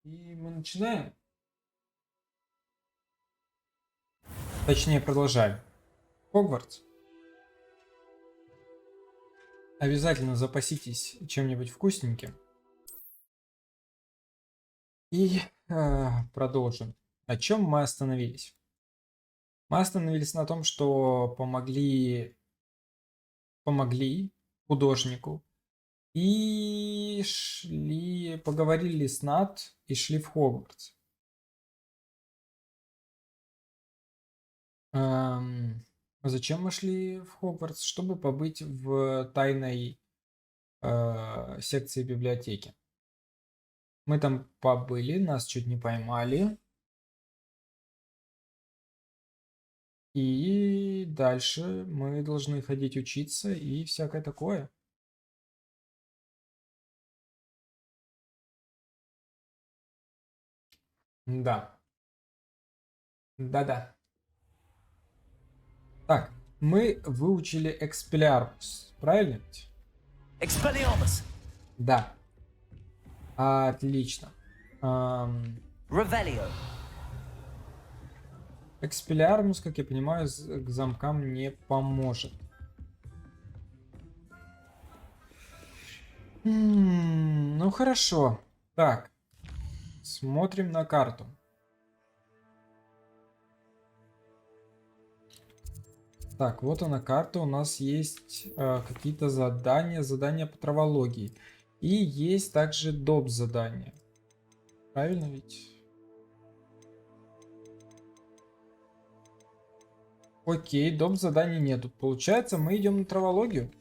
И мы начинаем. Точнее, продолжаем. Хогвартс. Обязательно запаситесь чем-нибудь вкусненьким. И продолжим. На чем мы остановились? Мы остановились на том, что помогли художнику и поговорили с Нат и шли в Хогвартс. Зачем мы шли в Хогвартс? Чтобы побыть в тайной секции библиотеки. Мы там побыли, нас чуть не поймали. И дальше мы должны ходить учиться и всякое такое. Да. Да-да. Так, мы выучили Expelliarmus, правильно ведь? Expelliarmus. Да. Отлично. Revelio. Expelliarmus, как я понимаю, к замкам не поможет. Ну хорошо. Так. Смотрим на карту. Так, вот она карта. У нас есть какие-то задания по травологии. И есть также доп. Задания. Правильно ведь? Окей, доп. Заданий нету. Получается, мы идем на травологию.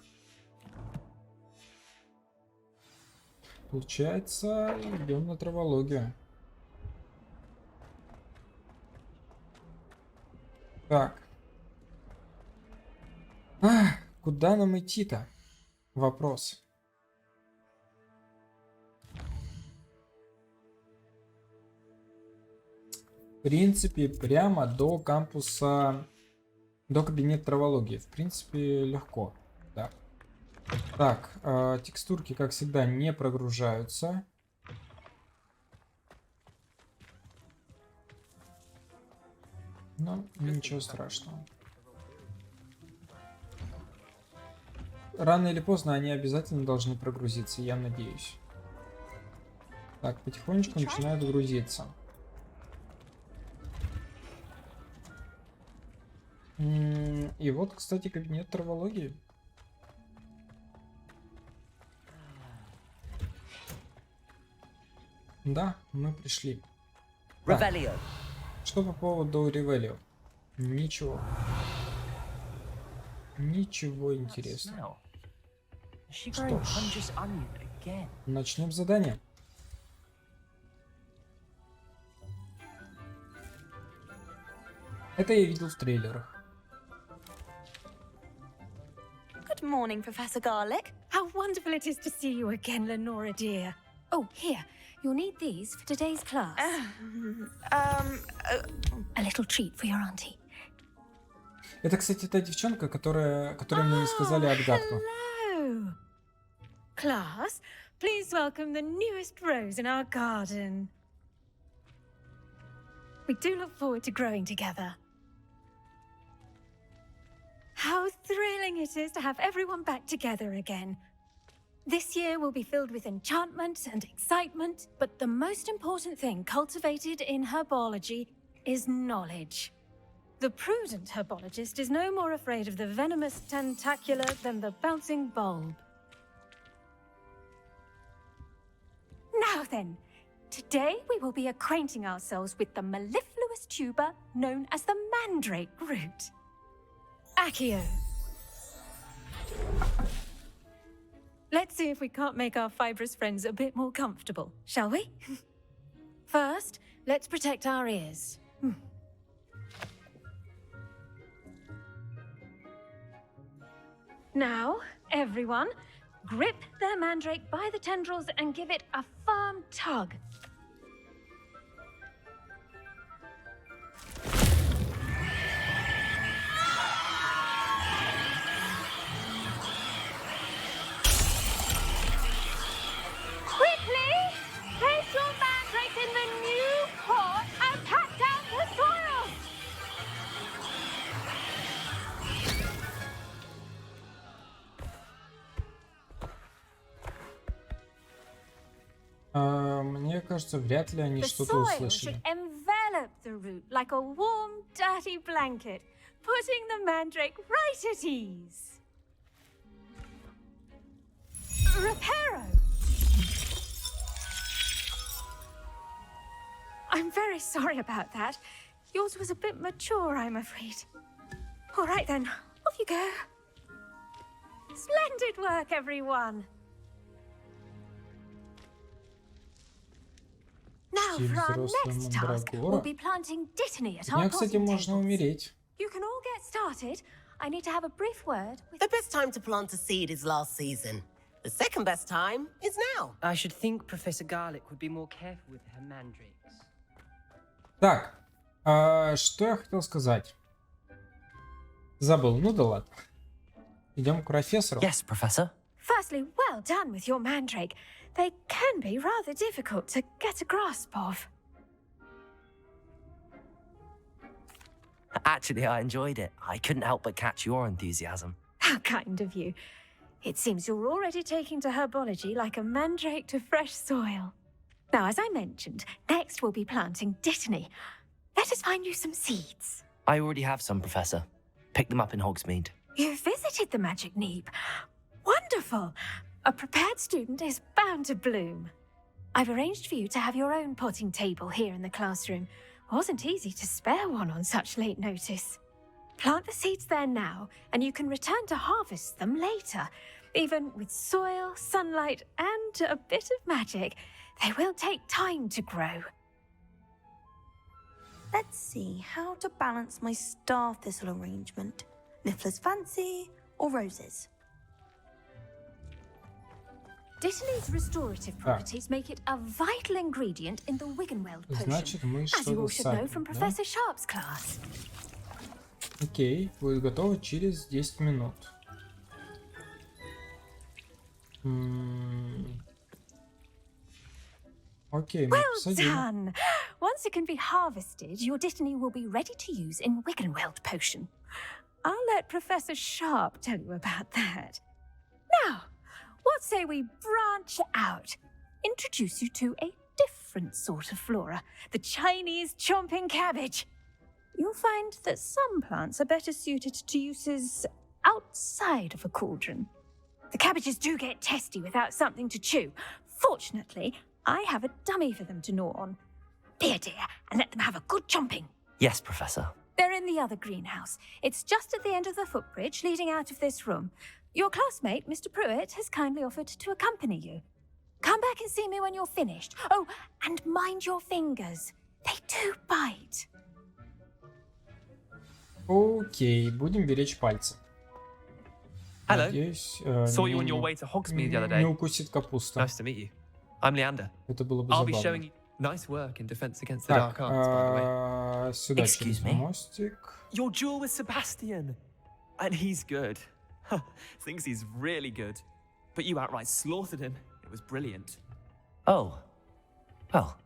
Получается, идем на травологию. Так. Куда нам идти-то? Вопрос. В принципе, прямо до кампуса, до кабинета травологии. В принципе, легко. Да. Так, текстурки, как всегда, не прогружаются. Но ничего страшного. Рано или поздно они обязательно должны прогрузиться, я надеюсь. Так, потихонечку начинают грузиться. И вот, кстати, кабинет травологии. Да, мы пришли. Revelio. Что по поводу Ревелио? Ничего. Ничего интересного. Что ж, начнем задание. Это я видел в трейлерах. Good morning, Professor Garlic. How wonderful it is to see you again, Lenora dear. Oh, here, you'll need these for today's class. A little treat for your auntie. Это, кстати, та девчонка, которой мне не сказали отгадку. Hello. Class, please welcome the newest rose in our garden. We do look forward to growing together. How thrilling it is to have everyone back together again. This year will be filled with enchantment and excitement, but the most important thing cultivated in herbology is knowledge. The prudent herbologist is no more afraid of the venomous tentacula than the bouncing bulb. Now then, today we will be acquainting ourselves with the mellifluous tuber known as the mandrake root. Accio. Let's see if we can't make our fibrous friends a bit more comfortable, shall we? First, let's protect our ears. Now, everyone, grip their mandrake by the tendrils and give it a firm tug. Quickly! Place your mandrake in the кажется, вряд ли они The что-то soil услышали. should envelop the root like a warm, dirty blanket, putting the mandrake right at ease. Reparo! I'm very sorry about that. Yours was a bit mature, I'm afraid. All right then, off you go. Splendid work, everyone. Now Стиль for our взрослая next task, we'll мандрагора. be planting dittany at От our меня, кстати, potting можно tables. умереть. You can all get started. I need to have a brief word with... The best time to plant a seed is last season. The second best time is now. I should think Professor Garlic would be more careful with her mandrakes. Так, что я хотел сказать? Забыл, ну да ладно. Идем к профессору. Yes, Professor. Firstly, well done with your mandrake. They can be rather difficult to get a grasp of. Actually, I enjoyed it. I couldn't help but catch your enthusiasm. How kind of you. It seems you're already taking to herbology like a mandrake to fresh soil. Now, as I mentioned, next we'll be planting dittany. Let us find you some seeds. I already have some, Professor. Picked them up in Hogsmeade. You visited the Magic Neep. Wonderful. A prepared student is bound to bloom. I've arranged for you to have your own potting table here in the classroom. Wasn't easy to spare one on such late notice. Plant the seeds there now, and you can return to harvest them later. Even with soil, sunlight, and a bit of magic, they will take time to grow. Let's see how to balance my star thistle arrangement. Niffler's fancy or roses? Dittany's restorative properties make it a vital ingredient in the Wiggenweld potion, Значит, мы as you что-то all should know from садим, да? Professor Sharp's class. Окей, будет готово через 10 минут. Окей, мы Well посадим. done! Once it can be harvested, your dittany will be ready to use in Wiggenweld potion. I'll let Professor Sharp tell you about that. Now, what say we branch out? Introduce you to a different sort of flora, the Chinese chomping cabbage. You'll find that some plants are better suited to uses outside of a cauldron. The cabbages do get testy without something to chew. Fortunately, I have a dummy for them to gnaw on. Be a dear and let them have a good chomping. Yes, Professor. They're in the other greenhouse. It's just at the end of the footbridge leading out of this room. Your classmate, Mr. Pruitt, has kindly offered to accompany you. Come back and see me when you're finished. Oh, and mind your fingers. They do bite. Окей, будем беречь пальцы. Hello. Надеюсь, Saw you on your way to Hogsmeade the other day. не укусит капуста. Nice to meet you. I'm Leander. Это было бы I'll be забавно. showing you nice work in Defense Against the Так, Dark Arts, by the way. сюда Excuse через me? мостик. Your duel with Sebastian. And he's good. Thinks he's really good. But you outright slaughtered him. It was brilliant. Oh. Well,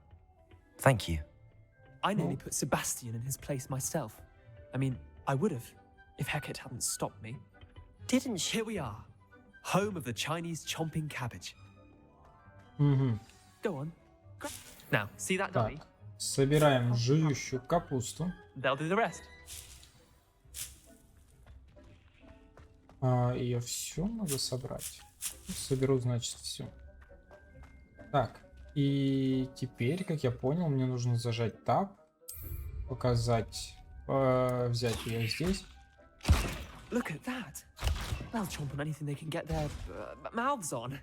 thank you. I nearly put Sebastian in his place myself. I mean, I would have, if Hecate hadn't stopped me. Didn't she? Here we are. Home of the Chinese chomping cabbage. Угу. Go on. Now, see that Так, dummy? собираем жующую капусту. They'll do the rest. Ее все надо собрать. Соберу, значит, все. Так, и теперь, как я понял, мне нужно зажать Tab, показать, взять ее здесь. Look at that. They'll chomp on anything they can get their mouths on.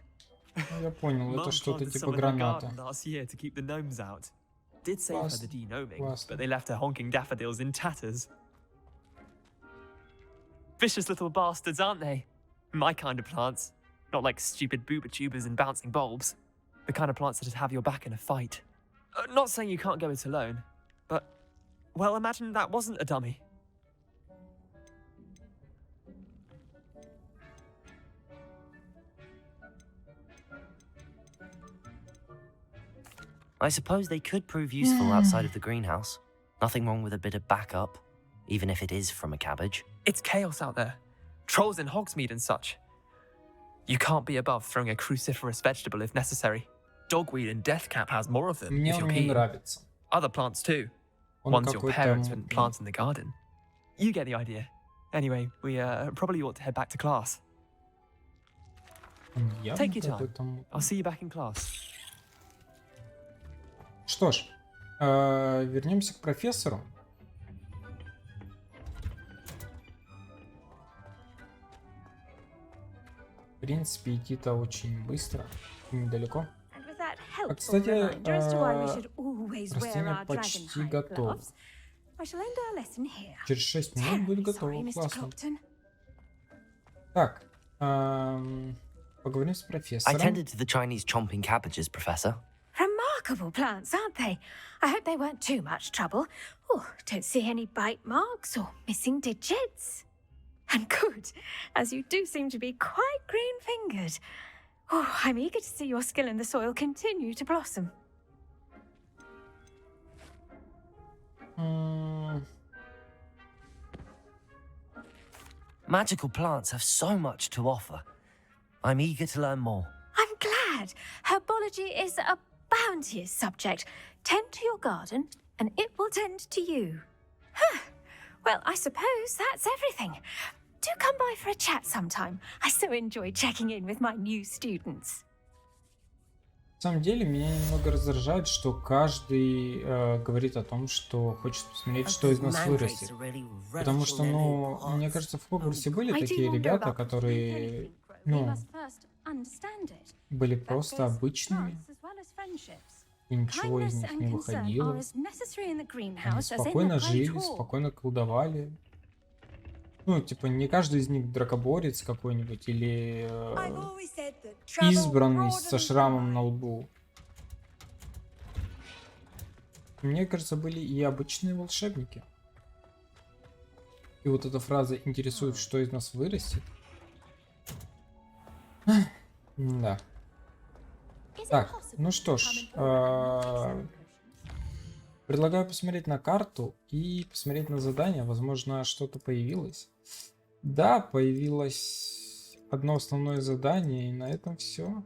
Ну, я понял, это Mum что-то planted типа some in her граната. garden last year to keep the gnomes out. Did save her the de-gnoming, Классно. but they left her honking daffodils in tatters. Vicious little bastards, aren't they? My kind of plants. Not like stupid booba tubers and bouncing bulbs. The kind of plants that'd have your back in a fight. Not saying you can't go it alone, but, well, imagine that wasn't a dummy. I suppose they could prove useful outside of the greenhouse. Nothing wrong with a bit of backup, even if it is from a cabbage. It's chaos out there. Trolls in Hogsmeade and such. You can't be above throwing a cruciferous vegetable if necessary. Dogweed and Deathcap has more of them, Мне if you're он не keen. нравится. Other plants too. Он Ones your какой-то parents wouldn't мутный. plant in the garden. You get the idea. Anyway, we probably ought to head back to class. Он явно Take your time. какой-то мутный. I'll see you back in class. Что ж, вернемся к профессору. В принципе, идти-то очень быстро, недалеко. And with that А, helpful кстати, reminder as to why we should always wear растение our почти dragonhide готово. gloves, I shall end our lesson here. Через 6 минут будет Terribly готово. sorry, Mr. Классно. Clopton. Так, поговорим с I профессором. tended to the Chinese chomping cabbages, Professor. Remarkable plants, aren't they? I hope they weren't too much trouble. Oh, don't see any bite marks or missing digits. And good, as you do seem to be quite green-fingered. Oh, I'm eager to see your skill in the soil continue to blossom. Magical plants have so much to offer. I'm eager to learn more. I'm glad. Herbology is a bounteous subject. Tend to your garden, and it will tend to you. Huh. Well, I suppose that's everything. Do come by for a chat sometime. I so enjoy checking in with my new students. На самом деле, меня немного раздражает, что каждый говорит о том, что хочет посмотреть, что из нас вырастет. Потому что, ну, мне кажется, в Хогвартсе были I do такие wonder ребята, about the которые, anything grow. We ну, must first understand it. были But просто there's обычными, plants as well as friendships. и ничего из Kindness них and не concern выходило. are as necessary in the Они greenhouse as in the спокойно Great жили, Hall. спокойно колдовали. Ну, типа, не каждый из них дракоборец какой-нибудь или избранный со шрамом на лбу. Мне кажется, были и обычные волшебники. И вот эта фраза интересует, что из нас вырастет. Да. Так, ну что ж, предлагаю посмотреть на карту и посмотреть на задание. Возможно, что-то появилось. Да, появилось одно основное задание, и на этом все.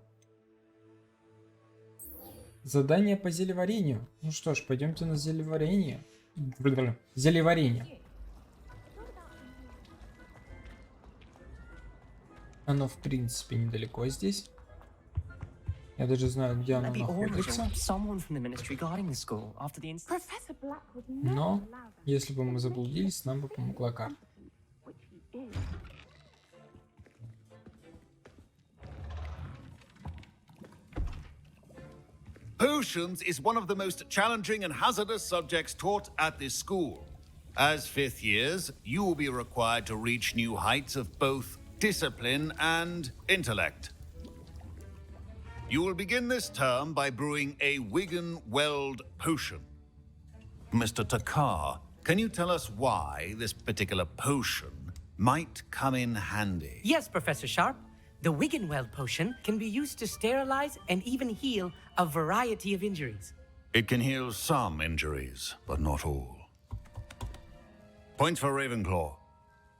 Задание по зелеварению. Ну что ж, пойдемте на зелеварение. Зелеварение. Оно, в принципе, недалеко здесь. Я даже знаю, где оно находится. Но, если бы мы заблудились, нам бы помогла карта. Potions is one of the most challenging and hazardous subjects taught at this school. As fifth years, you will be required to reach new heights of both discipline and intellect. You will begin this term by brewing a Wigan-Weld potion. Mr. Takar, can you tell us why this particular potion might come in handy? Yes, Professor Sharp. The Wigan-Weld potion can be used to sterilize and even heal a variety of injuries. It can heal some injuries, but not all. Points for Ravenclaw.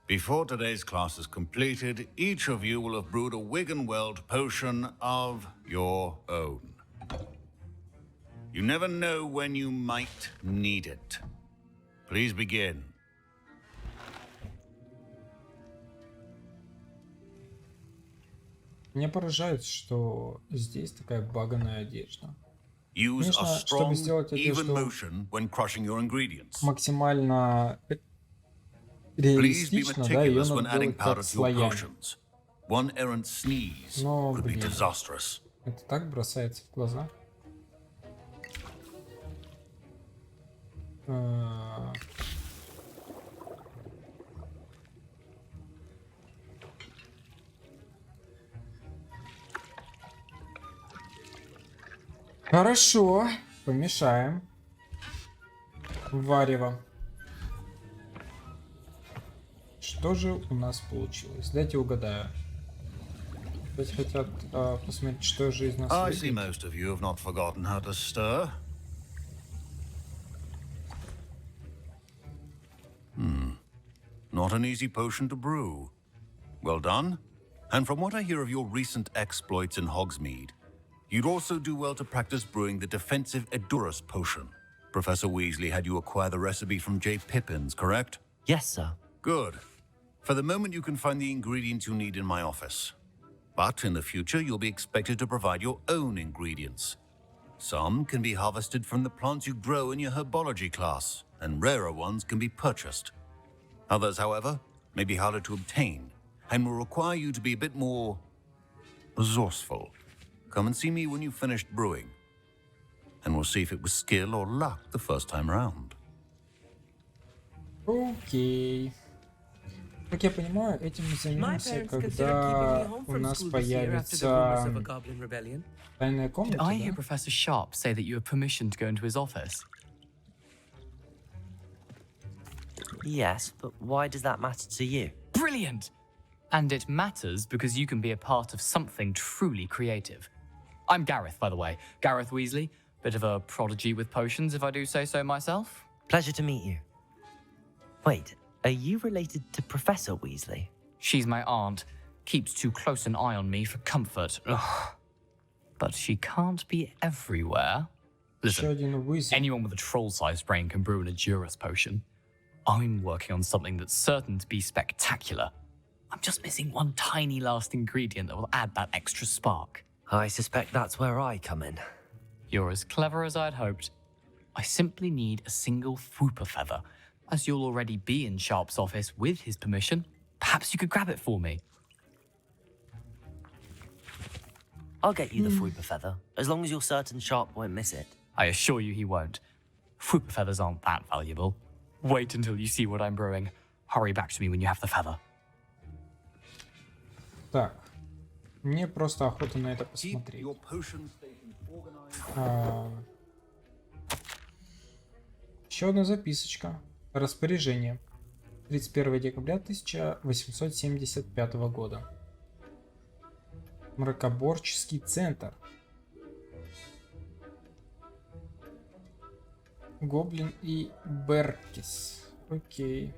Before today's class is completed, each of you will have brewed a Wigan-Weld potion of your own. You never know when you might need it. Please begin. Меня поражает, что здесь такая баганая одежда. Use a Конечно, чтобы strong, сделать even одежду motion when crushing your ingredients. максимально Please be реалистично, да, ее meticulous when надо adding делать powder как to your слоями. potions. One errant sneeze Но, could be блин, disastrous. это так бросается в глаза. Хорошо, помешаем. Варево. Что же у нас получилось? Дайте угадаю. Опять хотят посмотреть, что же из нас I see выйдет. most of you have not forgotten how to stir. Not an easy potion to brew. Well done. And from what I hear of your recent exploits in Hogsmeade, You'd also do well to practice brewing the defensive Edurus potion. Professor Weasley had you acquire the recipe from J. Pippin's, correct? Yes, sir. Good. For the moment, you can find the ingredients you need in my office. But in the future, you'll be expected to provide your own ingredients. Some can be harvested from the plants you grow in your herbology class, and rarer ones can be purchased. Others, however, may be harder to obtain, and will require you to be a bit more resourceful. Come and see me when you've finished brewing, and we'll see if it was skill or luck the first time around. Окей. Как я понимаю, этим мы займемся, когда у нас появится тайная комната, Did I hear да? Professor Sharp say that you have permission to go into his office? Yes, but why does that matter to you? Brilliant! And it matters because you can be a part of something truly creative. I'm Gareth, by the way. Gareth Weasley. Bit of a prodigy with potions, if I do say so myself. Pleasure to meet you. Wait, are you related to Professor Weasley? She's my aunt. Keeps too close an eye on me for comfort. Ugh. But she can't be everywhere. Еще Listen, один Уизли. anyone with a troll-sized brain can brew an Edurus potion. I'm working on something that's certain to be spectacular. I'm just missing one tiny last ingredient that will add that extra spark. I suspect that's where I come in. You're as clever as I'd hoped. I simply need a single Fwooper feather. As you'll already be in Sharp's office with his permission, perhaps you could grab it for me. I'll get you the Fwooper feather, as long as you're certain Sharp won't miss it. I assure you he won't. Fwooper feathers aren't that valuable. Wait until you see what I'm brewing. Hurry back to me when you have the feather. Так. Мне просто охота на это Keep посмотреть. your potion stations organized. Еще одна записочка. Распоряжение. 31 декабря 1875 года. Мракоборческий центр. Гоблин и Беркис. Окей.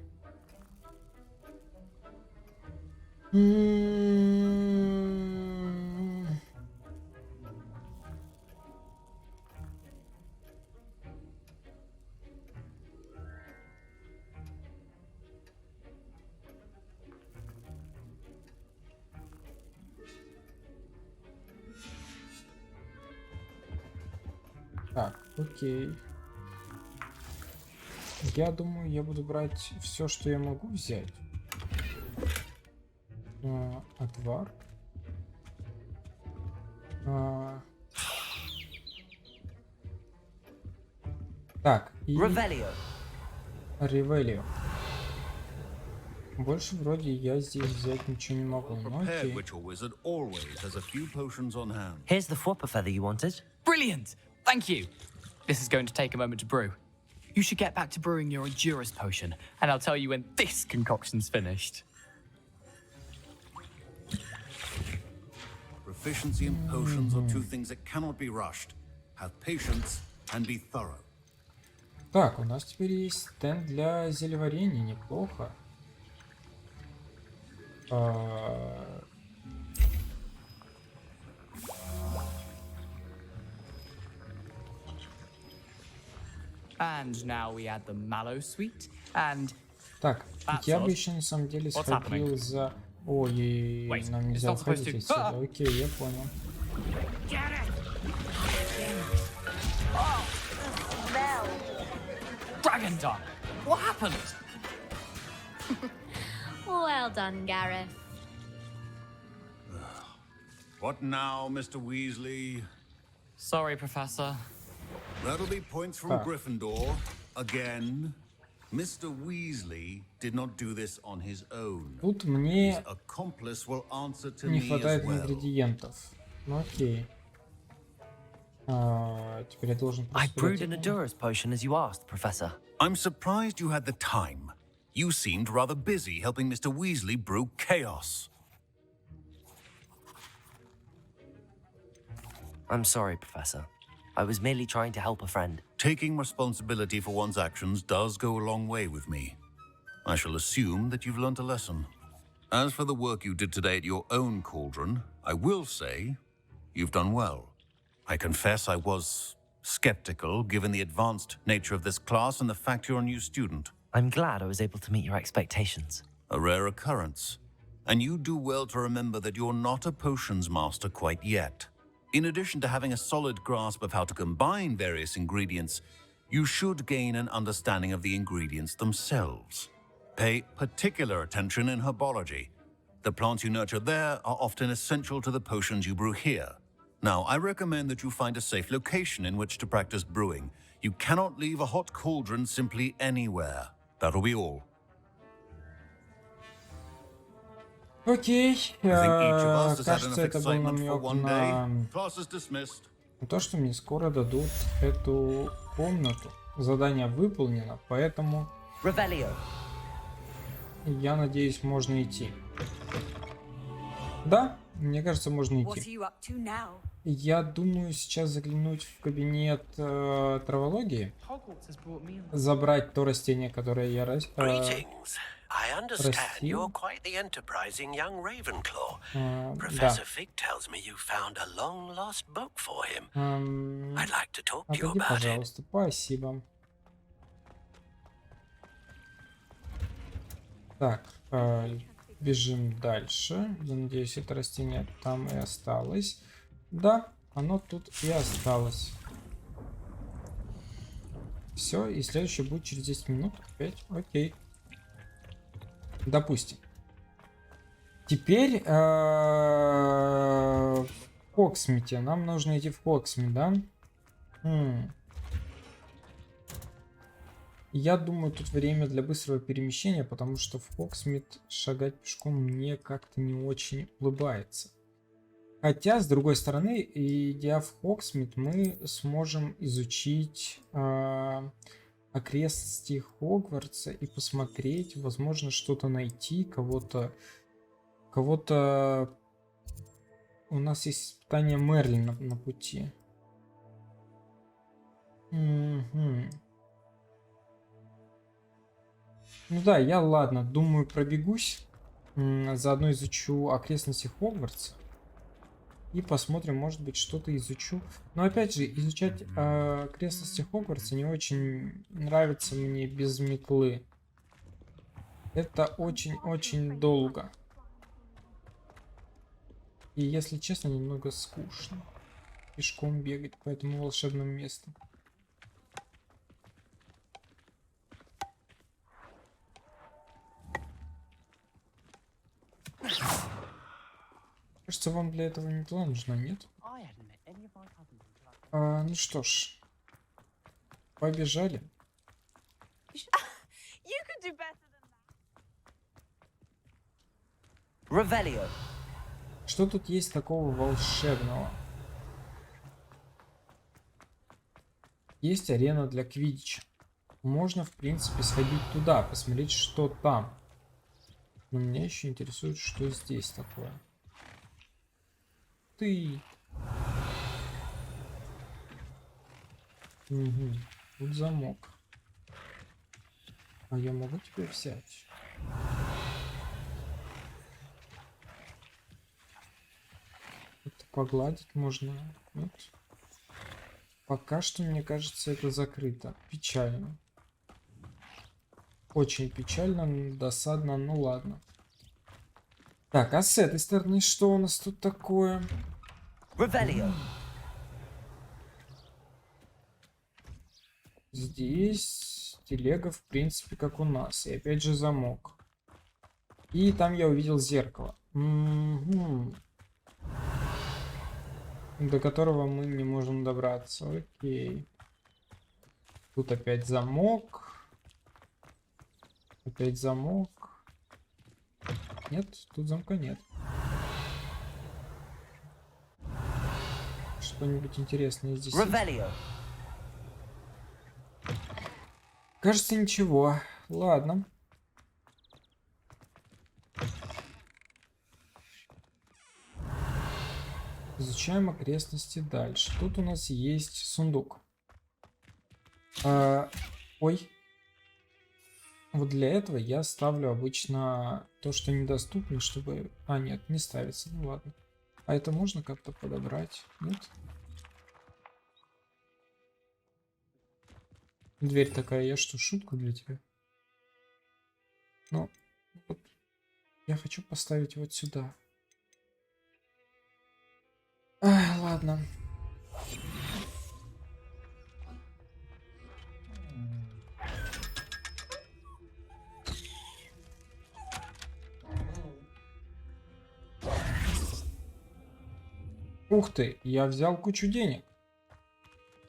Так, окей. Я думаю, я буду брать все, что я могу взять. Отвар. Так, и Ревелио. Больше вроде я здесь взять ничего не могу. Ну Prepared окей. witch or wizard always has a few potions on hand. Here's the Fwooper feather you wanted. Brilliant! Thank you. This is going to take a moment to brew. You should get back to brewing your Edurus potion, and I'll tell you when this concoction's finished. Proficiency in potions are two things that cannot be rushed. Have patience and be thorough. Так, у нас теперь есть стенд для зельеварения. Неплохо. And now we add the mallow sweet, and... Так, ведь я бы еще на самом деле сходил за... Ой, нам нельзя уходить отсюда. Окей, я понял. Dragon Dog! What happened? Well done, Gareth. What now, Mr. Weasley? Sorry, Professor. That'll be points from Gryffindor. Again. Mr. Weasley did not do this on his own. Тут мне His accomplice will answer to не me хватает as well. ингредиентов. Ну окей. Теперь я должен I просто brewed подойти an к нему. Edurus potion as you asked, Professor. I'm surprised you had the time. You seemed rather busy helping Mr. Weasley brew chaos. I'm sorry, Professor. I was merely trying to help a friend. Taking responsibility for one's actions does go a long way with me. I shall assume that you've learnt a lesson. As for the work you did today at your own cauldron, I will say you've done well. I confess I was skeptical given the advanced nature of this class and the fact you're a new student. I'm glad I was able to meet your expectations. A rare occurrence. And you do well to remember that you're not a potions master quite yet. In addition to having a solid grasp of how to combine various ingredients, you should gain an understanding of the ingredients themselves. Pay particular attention in herbology. The plants you nurture there are often essential to the potions you brew here. Now, I recommend that you find a safe location in which to practice brewing. You cannot leave a hot cauldron simply anywhere. That'll be all. Окей, кажется, это был намек на Class is dismissed. то, что мне скоро дадут эту комнату. Задание выполнено, поэтому Revelio. я надеюсь, можно идти. Да, мне кажется, можно What are идти. you up to now? Я думаю сейчас заглянуть в кабинет травологии, забрать то растение, которое я Greetings. I understand Прости. you're quite the enterprising young Ravenclaw. да. Professor Fig tells me you found a long-lost book for him. I'd like to talk to you Отойди, about it. пожалуйста, спасибо. Так, бежим дальше. Я надеюсь, это растение там и осталось. Да, оно тут и осталось. Все, и следующий будет через 10 минут. Опять, окей. Допустим. Теперь в Хогсмите. Нам нужно идти в Хогсмит, да? Я думаю, тут время для быстрого перемещения, потому что в Хогсмит шагать пешком мне как-то не очень улыбается. Хотя, с другой стороны, идя в Хогсмит, мы сможем изучить окрестности Хогвартса и посмотреть, возможно, что-то найти, кого-то... У нас есть испытание Мерлина на пути. Ну да, я, ладно, думаю, пробегусь. Заодно изучу окрестности Хогвартса. И посмотрим, может быть, что-то изучу. Но опять же, изучать окрестности Хогвартса не очень нравится мне без метлы. Это очень-очень долго. И, если честно, немного скучно пешком бегать по этому волшебному месту. Кажется, вам для этого метла нужна, нет? Ну что ж, побежали. Revelio. Что тут есть такого волшебного? Есть арена для квиддича. Можно, в принципе, сходить туда, посмотреть, что там. Но меня еще интересует, что здесь такое. Ты. Угу. Тут замок. А я могу тебя взять? Это погладить можно? Нет? Пока что, мне кажется, это закрыто. Печально. Очень печально, досадно, ну ладно. Так, а с этой стороны что у нас тут такое? Revelio. Здесь телега, в принципе, как у нас. И опять же замок. И там я увидел зеркало. До которого мы не можем добраться. Окей. Тут опять замок. Опять замок. Нет, тут замка нет. Что-нибудь интересное здесь есть? Кажется, ничего. Ладно. Изучаем окрестности дальше. Тут у нас есть сундук. Ой. Вот для этого я ставлю обычно то, что недоступно, чтобы... А, нет, не ставится. Ну ладно. А это можно как-то подобрать? Нет? Дверь такая, я что, шутка для тебя? Ну, вот, я хочу поставить вот сюда. Ай, ладно. Ух ты, я взял кучу денег.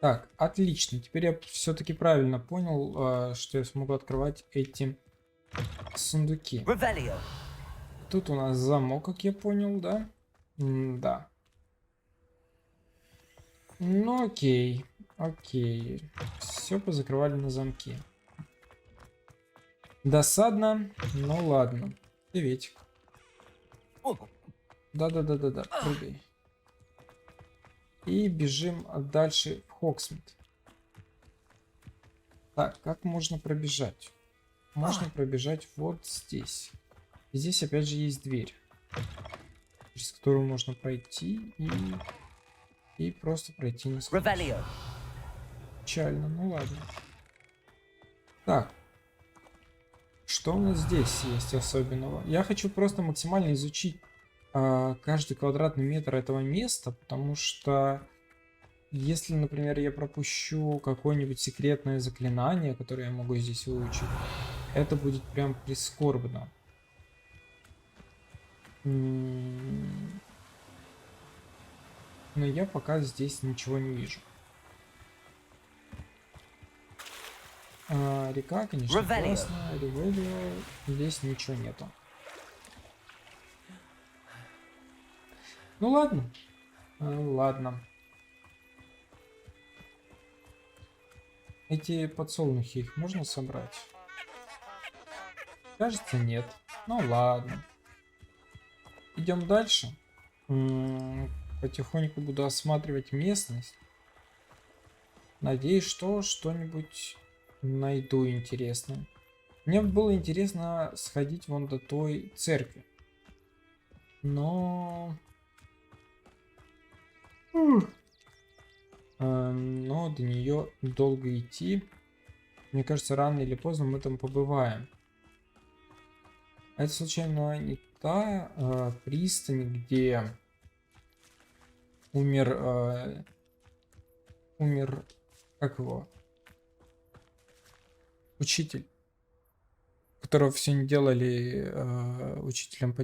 Так, отлично. Теперь я все-таки правильно понял, что я смогу открывать эти сундуки. Тут у нас замок, как я понял, да? Да. Ну окей, окей. Все позакрывали на замки. Досадно, но ладно. Приветик. Да-да-да-да-да, прыгай. И бежим дальше в Хогсмит. Так, как можно пробежать? Можно пробежать вот здесь. Здесь опять же есть дверь, через которую можно пройти и просто пройти насквозь. Печально, ну ладно. Так, что у нас здесь есть особенного? Я хочу просто максимально изучить каждый квадратный метр этого места, потому что если, например, я пропущу какое-нибудь секретное заклинание, которое я могу здесь выучить, это будет прям прискорбно. Но я пока здесь ничего не вижу. Река, конечно, классная. Ревелио. Здесь ничего нету. Ну ладно. Ладно. Эти подсолнухи, их можно собрать? Кажется, нет. Ну ладно. Идем дальше. Потихоньку буду осматривать местность. Надеюсь, что что-нибудь найду интересное. Мне было интересно сходить вон до той церкви. Но до нее долго идти. Мне кажется, рано или поздно мы там побываем. А это случайно не та пристань, где умер, как его, учитель, которого все не делали учителем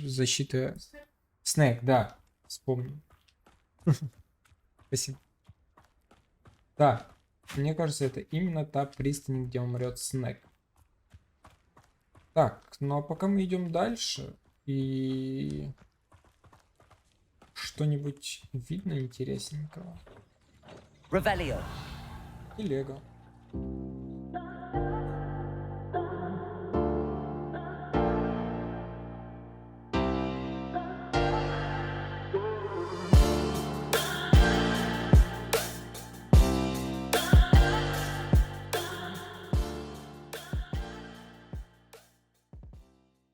защиты. Снег, да, вспомнил. Спасибо. Да, мне кажется, это именно та пристань, где умрет Снег. Так, ну а пока мы идем дальше, и что-нибудь видно интересненького? И Лего.